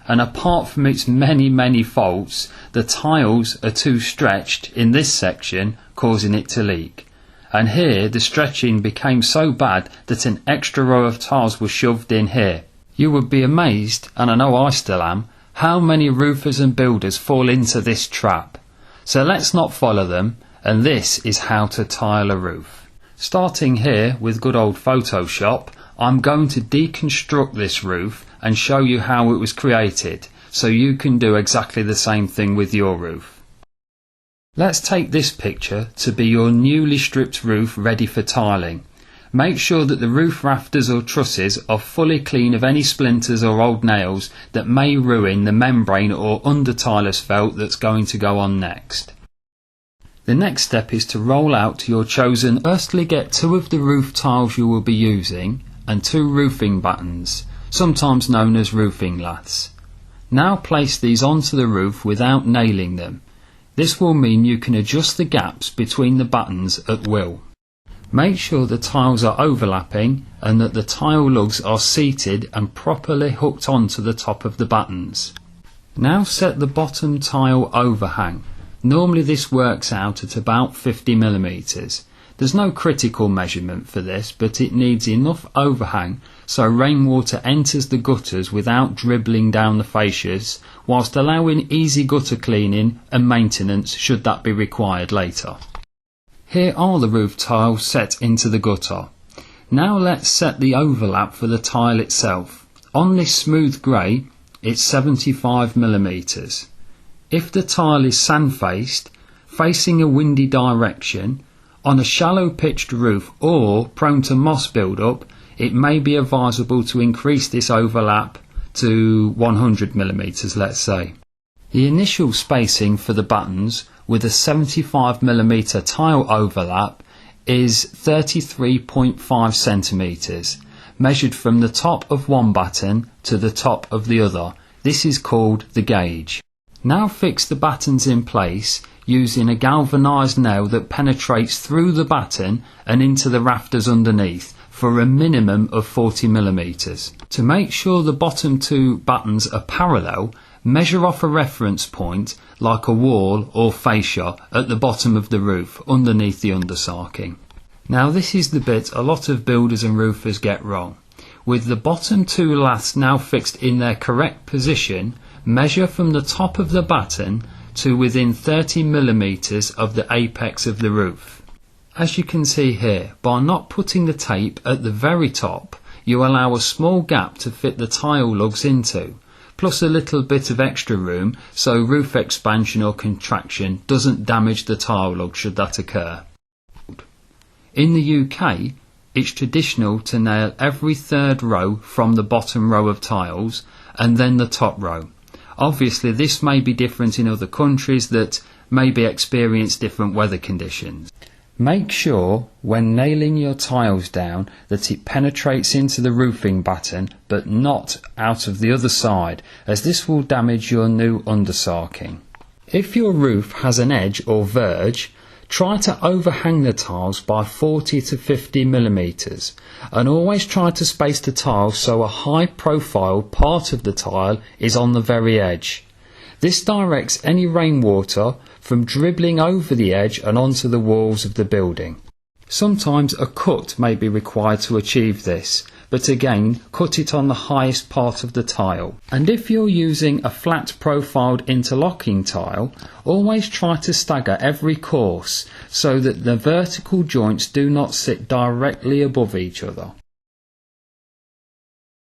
and apart from its many faults, the tiles are too stretched in this section, causing it to leak. And here the stretching became so bad that an extra row of tiles was shoved in here. You would be amazed, and I know I still am, how many roofers and builders fall into this trap. So let's not follow them, and this is how to tile a roof. Starting here with good old Photoshop, I'm going to deconstruct this roof and show you how it was created, so you can do exactly the same thing with your roof. Let's take this picture to be your newly stripped roof ready for tiling. Make sure that the roof rafters or trusses are fully clean of any splinters or old nails that may ruin the membrane or under tiler's felt that's going to go on next. The next step is to roll out your chosen. Firstly, get 2 of the roof tiles you will be using and 2 roofing battens, sometimes known as roofing laths. Now place these onto the roof without nailing them. This will mean you can adjust the gaps between the battens at will. Make sure the tiles are overlapping and that the tile lugs are seated and properly hooked onto the top of the battens. Now set the bottom tile overhang. Normally this works out at about 50mm. There's no critical measurement for this, but it needs enough overhang so rainwater enters the gutters without dribbling down the fascias, whilst allowing easy gutter cleaning and maintenance should that be required later. Here are the roof tiles set into the gutter. Now let's set the overlap for the tile itself. On this smooth grey, it's 75mm. If the tile is sand-faced, facing a windy direction, on a shallow pitched roof or prone to moss build-up, it may be advisable to increase this overlap to 100mm, let's say. The initial spacing for the battens with a 75mm tile overlap is 33.5cm, measured from the top of one batten to the top of the other. This is called the gauge. Now fix the battens in place using a galvanised nail that penetrates through the batten and into the rafters underneath for a minimum of 40mm. To make sure the bottom 2 battens are parallel, measure off a reference point like a wall or fascia at the bottom of the roof underneath the undersarking. Now this is the bit a lot of builders and roofers get wrong. With the bottom 2 laths now fixed in their correct position, measure from the top of the batten to within 30mm of the apex of the roof. As you can see here, by not putting the tape at the very top, you allow a small gap to fit the tile lugs into, plus a little bit of extra room so roof expansion or contraction doesn't damage the tile lug should that occur. In the UK, it's traditional to nail every 3rd row from the bottom row of tiles and then the top row. Obviously this may be different in other countries that maybe experience different weather conditions. Make sure when nailing your tiles down that it penetrates into the roofing batten but not out of the other side, as this will damage your new undersarking. If your roof has an edge or verge, try to overhang the tiles by 40 to 50mm and always try to space the tiles so a high profile part of the tile is on the very edge. This directs any rainwater from dribbling over the edge and onto the walls of the building. Sometimes a cut may be required to achieve this, but again cut it on the highest part of the tile. And if you're using a flat profiled interlocking tile, always try to stagger every course so that the vertical joints do not sit directly above each other.